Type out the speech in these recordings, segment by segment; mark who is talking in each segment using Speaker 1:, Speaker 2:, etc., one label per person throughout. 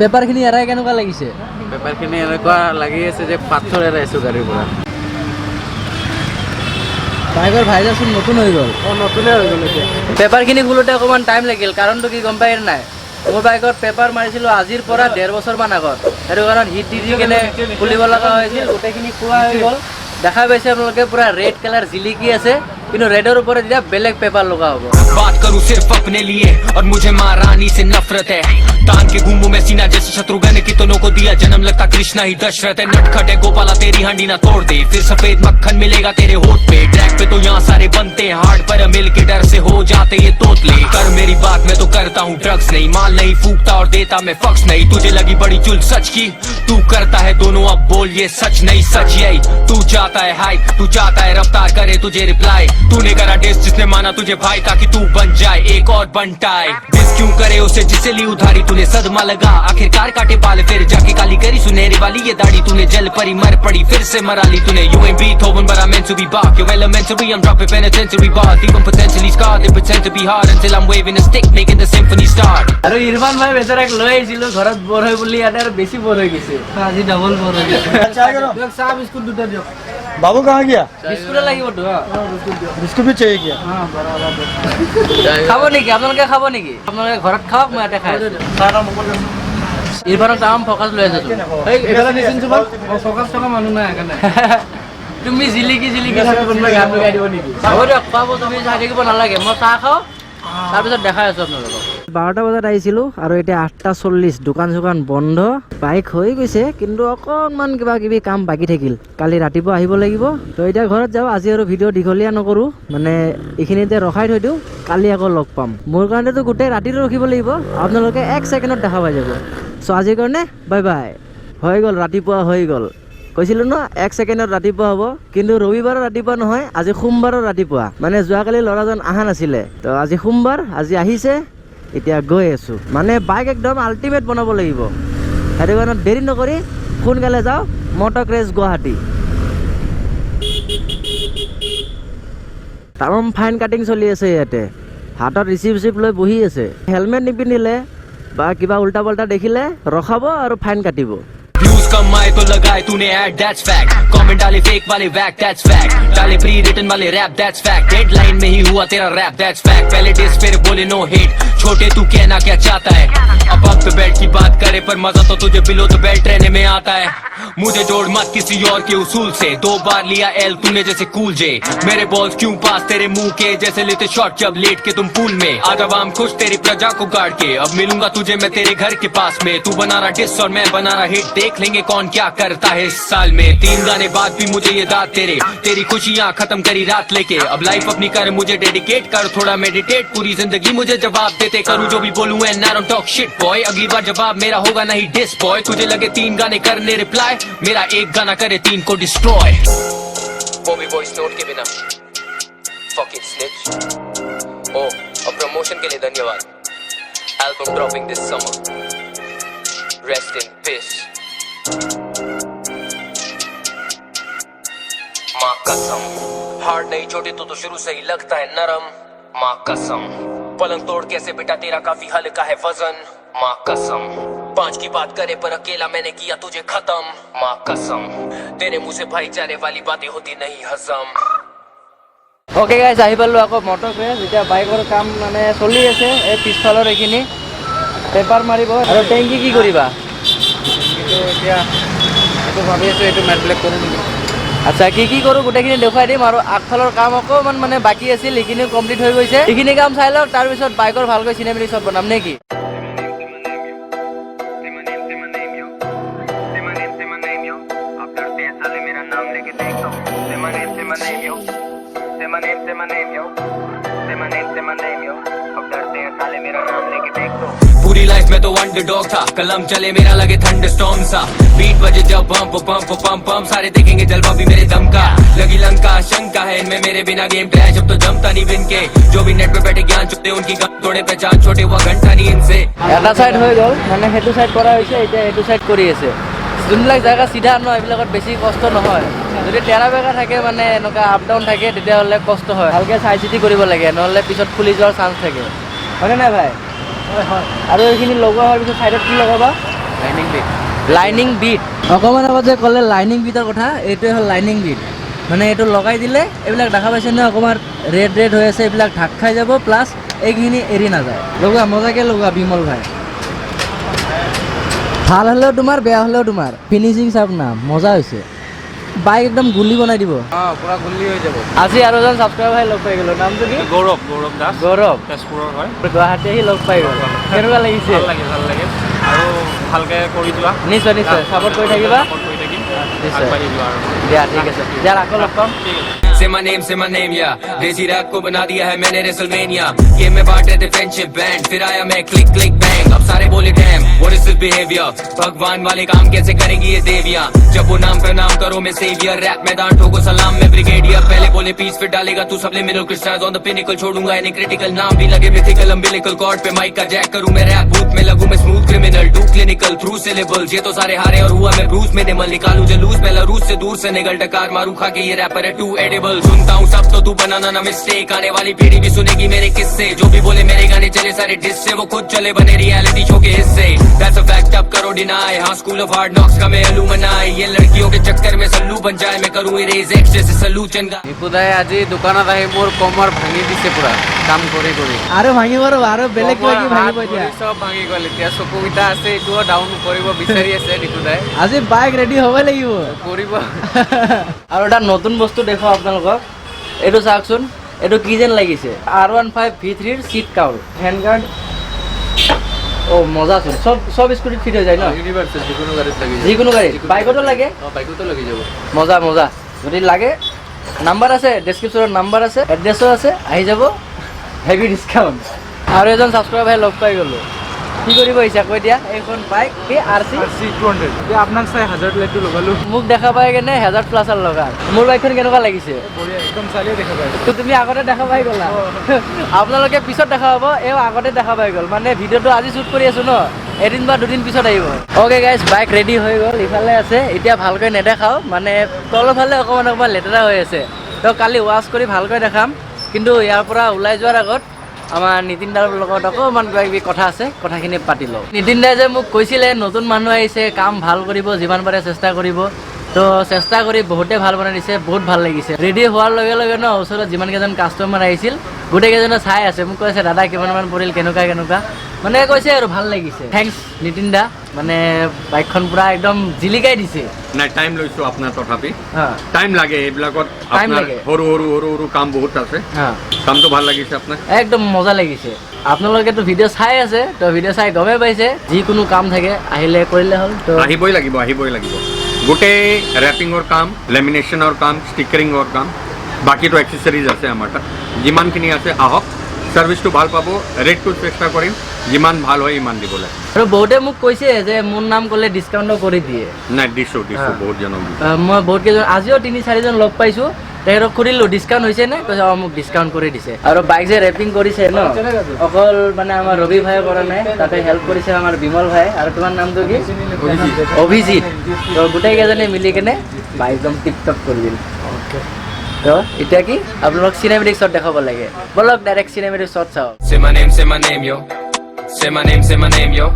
Speaker 1: পেপাৰখিনি এৰাই কেনেকুৱা লাগিছে?
Speaker 2: পেপাৰখিনি এনেকুৱা লাগি আছে যে পাথৰ এৰাইছোঁ গাড়ীৰ পৰা।
Speaker 1: বাইকৰ ভাইজাৰচোন নতুন হৈ গ'ল।
Speaker 2: নতুনে হৈ গ'ল এতিয়া।
Speaker 1: পেপাৰখিনি খোলোতে অকণমান টাইম লাগিল, কাৰণটো কি গম পাই নাই? মোৰ বাইকত পেপাৰ মাৰিছিলোঁ আজিৰ পৰা 1.5 বছৰমান আগত। সেইটো কাৰণ হিট দি কেনে খুলিব লগা হৈছিল, গোটেইখিনি খোলা হৈ গ'ল। দেখা পাইছে আপোনালোকে পুৰা ৰেড কালাৰ জিলিকি আছে, কিন্তু ৰেডৰ ওপৰত এতিয়া বেলেগ পেপাৰ লগা হ'ব।
Speaker 3: बात करूं सिर्फ अपने लिए और मुझे महारानी से नफरत है। तान के घूमूं मैं सीना जैसे शत्रुघ्न की दोनों को दिया जन्म लगता कृष्णा ही दशरथ है। नटखट है गोपाला तेरी हांडी ना तोड़ दे, फिर सफेद मक्खन मिलेगा तेरे होठ पे। ट्रैक पे तो यहाँ सारे बनते हैं हार्ड, पर मिल के डर से हो जाते ये तोतले। कर मेरी बात मैं तो करता हूँ ड्रग्स नहीं, माल नहीं फूकता और देता मैं फक्स नहीं। तुझे लगी बड़ी चुल सच की, तू करता है दोनों अब बोल ये सच नहीं सच यही। तू चाहता है हाइप, तू चाहता है रफ्तार करे तुझे रिप्लाई। तूने करा टेस्ट जिसने माना तुझे भाई ताकि तू बन जाए एक और बनटाए। दिस क्यों करे उसे जिसे ली उधारी, तूने सदमा लगा आखिरकार काटे पाले, फिर जाके काली करी सुनहरी वाली ये दाढ़ी। तूने जल परी मर पड़ी फिर से मरा ली तूने। You ain't Beethoven but I'm meant to be Bach, you're elementary I'm dropping penitentiary bars, even potentially scarred they pretend to be hard until I'm waving a stick making the symphony start।
Speaker 1: আৰু ইৰফান ভাই বেচাৰাক লৈ আহিছিলোঁ ঘৰত বৰ হয় বুলি, ইয়াতে আৰু বেছি বৰ হৈ গৈছে। আজি ডাবল বৰ হৈ গৈছে। চাহ বিস্কুট দুটা দিয়ক।
Speaker 4: बाबू कहाँ गया?
Speaker 1: বিস্কুটে লাগিবতো।
Speaker 4: बिस्कुट भी चाहिए क्या?
Speaker 1: খাব নেকি? আপোনালোকে খাব নেকি? আপোনালোকে ঘৰত খাওক, মই ইয়াতে খাই আছোঁ। ইৰফানক তামাম ফকাচ লৈ আছোঁ। ফকাচ থকা মানুহ নাই সেইকাৰণে। তুমি জিলিকি জিলিকি কোনোবাই গান লগাই দিব নেকি? হ'ব দিয়ক, খুৱাব, তুমি চাই থাকিব নালাগে। মই চাহ খাওঁ, তাৰপিছত দেখাই আছোঁ আপোনালোকক। 12টা বজাত আহিছিলোঁ আৰু এতিয়া 8:40, দোকান চোকান বন্ধ। বাইক হৈ গৈছে, কিন্তু অকণমান কিবা কিবি কাম বাকী থাকিল। কালি ৰাতিপুৱা আহিব লাগিব, তো এতিয়া ঘৰত যাওঁ। আজি আৰু ভিডিঅ' দীঘলীয়া নকৰোঁ, মানে এইখিনিতে ৰখাই থৈ দিওঁ, কালি আকৌ লগ পাম। মোৰ কাৰণেতো গোটেই ৰাতিটো ৰখিব লাগিব, আপোনালোকে 1 ছেকেণ্ডত দেখা পাই যাব। চ' আজিৰ কাৰণে বাই বাই। হৈ গ'ল, ৰাতিপুৱা হৈ গ'ল। কৈছিলোঁ ন 1 ছেকেণ্ডত ৰাতিপুৱা হ'ব, কিন্তু ৰবিবাৰৰ ৰাতিপুৱা নহয়, আজি সোমবাৰৰ ৰাতিপুৱা। মানে যোৱাকালি ল'ৰাজন অহা নাছিলে, তো আজি সোমবাৰ, আজি আহিছে, এতিয়া গৈ আছোঁ। মানে বাইক একদম আল্টিমেট বনাব লাগিব, সেইটো কাৰণে দেৰি নকৰি সোনকালে যাওঁ। Motor craze Guwahati. তামাম ফাইন কাটিং চলি আছে ইয়াতে। হাতত ৰিচিপ্ট লৈ বহি আছে। হেলমেট নিপিন্ধিলে বা কিবা উল্টা পাল্টা দেখিলে ৰখাব আৰু ফাইন কাটিব।
Speaker 3: व्यूज कम आए तो लगाए तूने ऐड दैट्स फैक्ट, कमेंट डाले फेक वाले वैक दैट्स फैक्ट, डाले प्री रिटन वाले रैप दैट्स फैक्ट, डेडलाइन में ही हुआ तेरा रैप दैट्स फैक्ट। पहले डिस फिर बोले नो हिट, छोटे तू कहना क्या चाहता है। अब द बेल्ट की बात करे पर मजा तो तुझे बिलो द बेल्ट रहने में आता है। मुझे जोड़ मत किसी और के उसूल से, 2 बार लिया एल तूने जैसे कूल जे। मेरे बॉल्स क्यों पास तेरे मुंह के जैसे लेते शॉट जब लेट के तुम पूल में। आज आवाम खुश तेरी प्रजा को गाड़ के, अब मिलूंगा तुझे मैं तेरे घर के पास में। तू बना रहा डिस और मैं बना रहा हिट, देख लेंगे कौन क्या करता है इस साल में। 3 गाने बाद भी मुझे ये दाद तेरी खुशियां खत्म करी रात लेके। अब लाइफ अपनी कर मुझे डेडिकेट कर, थोड़ा मेडिटेट, पूरी जिंदगी मुझे जवाब देते करूं जो भी बोलूं and I don't talk shit boy. अगली बार जवाब मेरा होगा नहीं डिस बॉय। तुझे लगे 3 गाने करने रिप्लाई, मेरा 1 गाना करे 3 को डिस्ट्रॉय। वो भी वॉइस नोट के बिना फकिंग स्निच। ओ और प्रमोशन के लिए धन्यवाद। Album dropping this summer, rest in peace. माँ कसम हार्ड नहीं छोटे तो शुरू से ही लगता है नरम। माँ कसम पलंग तोड़ कैसे बेटा तेरा काफी हल्का है वजन। माँ कसम 5 की बात करे पर अकेला मैंने किया तुझे खत्म। माँ कसम तेरे मुंह से भाईचारे वाली बातें होती नहीं हजम।
Speaker 1: অ'কে গাইজ, আহি পালোঁ আকৌ মটৰ ক্ৰেজ। এতিয়া বাইকৰ কাম মানে চলি আছে। এই পিছফালৰ এইখিনি পেপাৰ মাৰিব আৰু টেংকি কি কৰিবা?
Speaker 2: এতিয়া এইটো ভাবি আছোঁ, এইটো মেট ব্লেক কৰোঁ নেকি।
Speaker 1: আচ্ছা, কি কৰোঁ গোটেইখিনি দেখুৱাই দিম। আৰু আগফালৰ কাম অকণমান মানে বাকী আছিল, সেইখিনিও কমপ্লিট হৈ গৈছে। সেইখিনি কাম চাই লওক, তাৰপিছত বাইকৰ ভালকৈ চিনেমেটিক শ্বট বনাম নে কি?
Speaker 3: पूरी लाइफ में तो अंडरडॉग था, कलम चले मेरा लगे थंडरस्टॉर्म सा। बीट बजे जब बम बम बम बम, सारे देखेंगे जलवा भी मेरे दम का। लगी लंका शंका है इनमें, मेरे बिना गेम ट्रैश अब तो जमता नहीं बिन के। जो भी नेट पे बैठे ज्ञान चुपते उनकी गम तोड़े पहचान छोटे हुआ घंटा नहीं इनसे।
Speaker 1: এটা সাইড হৈ গ'ল, মানে সেইটো সাইড কৰা হৈছে, এতিয়া এইটো সাইড কৰি আছে। যোনবিলাক জেগা চিধা ন, এইবিলাকত বেছি কষ্ট নহয়। যদি টেৰা বেকা থাকে, মানে এনেকুৱা আপ ডাউন থাকে, তেতিয়াহ'লে কষ্ট হয়। ভালকৈ চাই চিতি কৰিব লাগে, নহ'লে পিছত খুলি যোৱাৰ চান্স থাকে, হয়নে নাই ভাই? হয় হয়। আৰু এইখিনি লগোৱা হোৱাৰ পিছত চাইডত কি লগাবা?
Speaker 2: লাইনিং বিট
Speaker 1: লাইনিং বিট অকণমান আগত যে ক'লে লাইনিং বিটৰ কথা এইটোৱে হ'ল লাইনিং বিট মানে এইটো লগাই দিলে এইবিলাক দেখা পাইছে নহয় অকণমান ৰেড ৰেড হৈ আছে এইবিলাক ঢাক খাই যাব প্লাছ এইখিনি এৰি নাযায় লগোৱা মজাকৈ লগোৱা বিমল ভাই ভাল হ'লেও তোমাৰ বেয়া হ'লেও তোমাৰ ফিনিচিং চাওক না মজা হৈছে বাইক একদম গুলি বনাই দিব
Speaker 2: পুৰা গুল্লি হৈ যাব
Speaker 1: আজি আৰু এজন ছাবস্ক্ৰাইবাৰ ভাই লগ পাই গ'লো নামটো কি
Speaker 2: গৌৰৱ দাস
Speaker 1: গৌৰৱ
Speaker 2: তেজপুৰৰ হয়
Speaker 1: গুৱাহাটী আহি লগ পাই গ'ল কেনেকুৱা লাগিছে
Speaker 2: ভাল লাগে আৰু ভালকৈ কৰি যোৱা
Speaker 1: নিশ্চয় নিশ্চয় ছাপোৰ্ট কৰি থাকিবা
Speaker 2: কৰি থাকিম
Speaker 1: নিশ্চয়
Speaker 2: আগবাঢ়ি যোৱা আৰু
Speaker 1: দিয়া ঠিক আছে দিয়া আকৌ লগ পাম
Speaker 3: Say my name, yeah. Desi rap को बना दिया है मैंने रेसलमेनिया गेम में बांटे थे फ्रेंडशिप बैंड फिर आया मैं क्लिक क्लिक बैंग अब सारे बोले dam what is this behaviour भगवान वाले काम कैसे करेंगी ये देवियां जब वो नाम पे नाम करो मैं सेवियर रैप मैदान ठोको सलाम मैं ब्रिगेडियर पहले बोले पीस फिर डालेगा तू सबले मिलो क्रिस्टाइज ऑन द पिनिकल छोड़ूंगा यानी क्रिटिकल नाम भी लगे मिथिकल अम्बिलिकल कॉर्ड पे माइक का जैक करूं मैं रैप बूथ में लगूं मैं smooth criminal do clinical through syllables ये तो सारे हारे और हुआ मैं ब्रूस मिनिमल निकालूं जलूस मैं लरूस से दूर से निकल टकार मारूं खा के ये रैपर है टू एडिबल सुनता हूं सब तो तू बनाना ना मिस्टेक आने वाली पीढ़ी भी सुनेगी मेरे किस्से जो भी बोले मेरे गाने चले सारे डिस से वो खुद चले बने रियलिटी शो के हिस्से दैट्स अ फैक्ट अब करो डिनाई हां स्कूल ऑफ हार्ड नॉक्स का मैं अलुमनाई ये लड़कियों के चक्कर में सल्लू बन जाए मैं करूं इरेज एक्स जैसे सलूचन का
Speaker 2: নিপুদাই আজি দোকানত আহি মোৰ কমৰ ভাঙি দিছে পুৰা কাম কৰি
Speaker 1: আৰু ভাঙিব আৰু বেলেগ কিবা কি ভাঙিব এতিয়া
Speaker 2: চব ভাঙি গ'ল এতিয়া চকুকেইটা আছে এইটোও ডাউন কৰিব বিচাৰি আছে নিপুদাই
Speaker 1: আজি বাইক ৰেডি হ'বই লাগিব
Speaker 2: কৰিব
Speaker 1: আৰু এটা নতুন বস্তু দেখুৱাও আপোনালোকক এইটো চাওকচোন এইটো কি যেন লাগিছে R15 V3 seat cowl hand guard মজা চোন সব স্কুটিত ফিট হৈ যায় ন
Speaker 2: ইউনিভাৰ্চেল যিকোনো গাড়ীত লাগি যায়
Speaker 1: যিকোনো গাড়ীত বাইকতো লাগে
Speaker 2: বাইকতো লাগি যাব
Speaker 1: মজা মজা যদি লাগে নাম্বাৰ আছে ডেছক্ৰিপশ্যনত নাম্বাৰ আছে এড্ৰেছো আছে আহি যাব হেভি ডিছকাউণ্ট আৰু এজন ছাবস্ক্ৰাইবাৰ ভাই লগ পাই গ'লো কি কৰিব আহিছে কৈ দিয়া এইখন বাইক কি RC
Speaker 2: 200 এতিয়া আপোনাক চাই 1000 প্লেটটো লগালোঁ
Speaker 1: মোক দেখা পাই কেনে 1000 প্লাছৰ লগা মোৰ বাইকখন কেনেকুৱা লাগিছে
Speaker 2: বঢ়িয়া একদম চালিয়ে দেখা পায়
Speaker 1: তো তুমি আগতে দেখা পাই গ'লা আপোনালোকে পিছত দেখা পাব এও আগতে দেখা পাই গ'ল মানে ভিডিঅ'টো আজি শ্বুট কৰি আছোঁ ন এদিন বা দুদিন পিছত আহিব অ'কে গাইজ বাইক ৰেডি হৈ গ'ল ইফালে আছে এতিয়া ভালকৈ নেদেখাওঁ মানে তলফালে অকণমান লেতেৰা হৈ আছে তো কালি ৱাছ কৰি ভালকৈ দেখাম কিন্তু ইয়াৰ পৰা ওলাই যোৱাৰ আগত আমাৰ নীতিন দাৰ লগত অকণমান কিবা কিবি কথা আছে কথাখিনি পাতি লওঁ নীতিন দাই যে মোক কৈছিলে নতুন মানুহ আহিছে কাম ভাল কৰিব যিমান পাৰে চেষ্টা কৰিব তো চেষ্টা কৰি বহুতে ভাল বনাই দিছে বহুত ভাল লাগিছে ৰেডি হোৱাৰ লগে লগে ন ওচৰত যিমান কেইজন কাষ্টমাৰ আহিছিল গোটেইকেইজনে চাই আছে মোক কৈছে দাদা কিমানমান পৰিল কেনেকুৱা মানে কৈছে আৰু ভাল লাগিছে থেংকছ নীতিন দা মানে বাইকখন পুৰা একদম জিলিকাই দিছে
Speaker 5: নাই টাইম লৈছো আপোনাৰ তথাপি
Speaker 1: হা
Speaker 5: টাইম লাগে এইবিলাকত
Speaker 1: Time
Speaker 5: আপোনাৰ
Speaker 1: লাগে।
Speaker 5: সৰু সৰু কাম বহুত আছে
Speaker 1: হা
Speaker 5: কামটো ভাল লাগিছে আপোনাৰ
Speaker 1: একদম মজা লাগিছে আপোনালোকেতো ভিডিঅ' চাই আছে তো ভিডিঅ' চাই গমেই পাইছে যিকোনো কাম থাকে আহিলে কৰিলে হ'ল তো
Speaker 5: আহিবই লাগিব গোটেই ৰেপিঙৰ কাম লেমিনেশ্যনৰ কাম ষ্টিকাৰিঙৰ কাম বাকীটো এক্সেচৰিজ আছে আমাৰ তাত যিমানখিনি আছে আহক ছাৰ্ভিচটো ভাল পাব ৰেটটো চেষ্টা কৰিম যিমান ভাল হয় ইমান দিবলৈ
Speaker 1: আৰু বহুতে মোক কৈছে যে মোৰ নাম ক'লে ডিছকাউণ্টো কৰি দিয়ে
Speaker 5: নাই দিছোঁ বহুত জনক
Speaker 1: মই বহুত কেইজন আজিও 3-4জন লগ পাইছোঁ তেখেতক সুধিলোঁ ডিছকাউণ্ট হৈছে নে কৈছে মোক ডিছকাউণ্ট কৰি দিছে আৰু বাইক যে ৰেপিং কৰিছে ন অকল মানে আমাৰ ৰবি ভাই কৰা নাই তাতে হেল্প কৰিছে আমাৰ বিমল ভাই আৰু তোমাৰ নামটো কি অভিজিত তো গোটেইকেইজনে মিলি কেনে বাইক একদম টিপ টপ কৰি দিল তো এতিয়া কি আপোনালোক চিনেমেটিক শ্বট দেখাব লাগে বলক ডাইৰেক্ট চিনেমেটিক শ্বট চাওঁ
Speaker 3: Say my name, yo. Say my name, yo.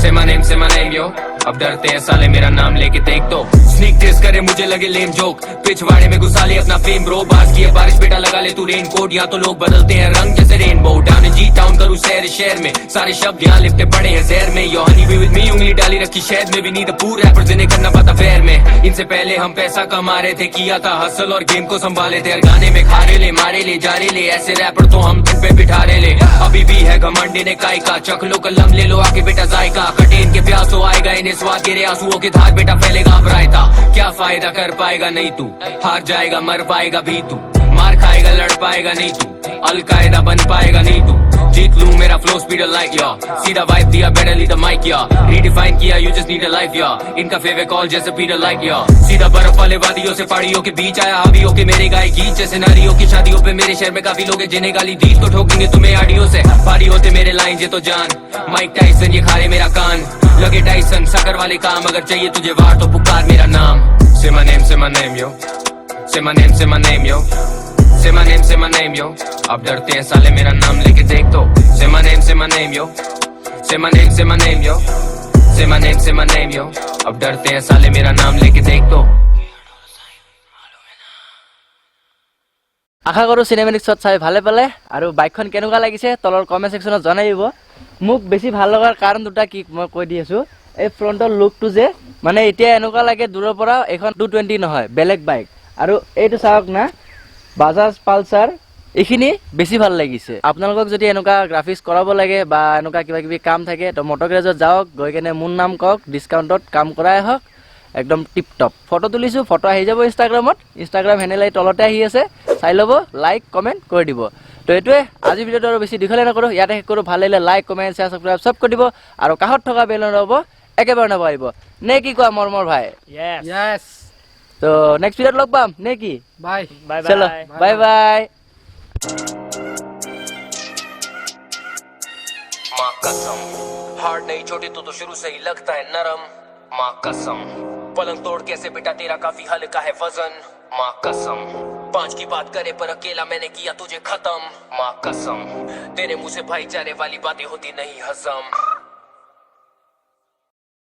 Speaker 3: Say my name, yo. अब डरते हैं साले मेरा नाम लेके देख तो स्नीक डिस करे मुझे लगे लेम जोक पिछवाड़े में घुसा ले अपना फेम ब्रो बास की है बारिश बेटा लगा ले तू रेन कोट यहाँ तो लोग बदलते हैं रंग जैसे रेनबो डाउन जी टाउन करूँ शहर शहर में सारे शब्द यहाँ लिपटे पड़े हैं जहर में यो हनी भी विद मी उंगली डाली रखी शहद में भी नी द पूर रैपर जिन्हें करना पता फेयर में इनसे पहले हम पैसा कमा रहे थे किया था हसल और गेम को संभाले थे और गाने में खारे ले मारे ले जा रहे ले ऐसे रैपर तो हम दिन पे बिठा रहे ले अभी भी है घमंड ने काय का चख लो कलम ले लो आके बेटा जायका कटे इनके प्यास तो आएगा इन्हें स्वाद गिरे आंसुओं के धार बेटा फैलेगा अब रायता क्या फायदा कर पाएगा नहीं तू हार जाएगा मर पाएगा भी तू मार खाएगा लड़ पाएगा नहीं तू अलकायदा बन पाएगा नहीं तू जीत लूं मेरा फ्लो स्पीड लाइक या सीधा वाइब दिया बेटर लीड द माइक या रीडिफाइन किया you just need a life या इनका फेवरेट कॉल जैसे पीटर लाइक या सीधा बर्फ वाले वादियों से पहाड़ियों के बीच आया हावियों के मेरे गाय गीत जैसे नारियों की शादियों पे मेरे शहर में काफी लोग हैं जिन्हें गाली दी तो ठोकेंगे तुम्हें आडियो से भारी होते मेरे लाइन ये तो जान माइक टाइसन ये खारे मेरा कान लगे टाइसन साकर वाले काम अगर चाहिए तुझे वार तो पुकार मेरा नाम Say my name, yo. Say my name, yo. Say my name, yo. अब डरते हैं साले मेरा नाम लेके देख तो Say my name, yo. Say my name, yo. Say my name yo. अब डरते हैं साले मेरा नाम लेके देख तो।
Speaker 1: আশা কৰোঁ চিনেমেটিক শ্বট চাই ভালে পালে আৰু বাইকখন কেনেকুৱা লাগিছে তলৰ কমেণ্ট ছেকশ্যনত জনাই দিব। মোক বেছি ভাল লগাৰ কাৰণ দুটা কি মই কৈ দি আছোঁ। এই ফ্ৰণ্টৰ লুকটো যে মানে এতিয়া এনেকুৱা লাগে দূৰৰ পৰা এখন 220 নহয় বেলেগ বাইক। আৰু এইটো চাওক না বাজাজ পালচাৰ এইখিনি বেছি ভাল লাগিছে। আপোনালোকক যদি এনেকুৱা গ্ৰাফিক্স কৰাব লাগে বা এনেকুৱা কিবা কিবি কাম থাকে তো মটৰ গেৰেজত যাওক, গৈ কেনে মোৰ নাম কওক, ডিছকাউণ্টত কাম কৰাই আহক, একদম টিপ টপ। ফটো তুলিছোঁ, ফটো আহি যাব ইনষ্টাগ্ৰামত, ইনষ্টাগ্ৰাম হেণ্ডেল এই তলতে আহি আছে, চাই ল'ব, লাইক কমেণ্ট কৰি দিব। তো এইটোৱে আজিৰ ভিডিঅ'টো আৰু বেছি দীঘলে নকৰোঁ, ইয়াতে শেষ কৰোঁ। ভাল লাগিলে লাইক কমেণ্ট শ্বেয়াৰ ছাবস্ক্ৰাইব চব কৰি দিব আৰু কাষত থকা বেল নৰব একেবাৰে নাপাৰিব নে কি কোৱা মোৰ ভাই?
Speaker 2: Yes.
Speaker 1: তো নেক্সট ভিডিঅ'ত লগ পাম নে কি?
Speaker 2: Bye.
Speaker 1: চলো বাই বাই।
Speaker 3: माँ कसम हार्ड नहीं छोटी तो शुरू से ही लगता है नरम। माँ कसम पलंग तोड़ कैसे बेटा तेरा काफी हल्का है वजन। माँ कसम 5 की बात करे पर अकेला मैंने किया तुझे खत्म। माँ कसम तेरे मुंह से भाईचारे वाली बातें होती नहीं हजम।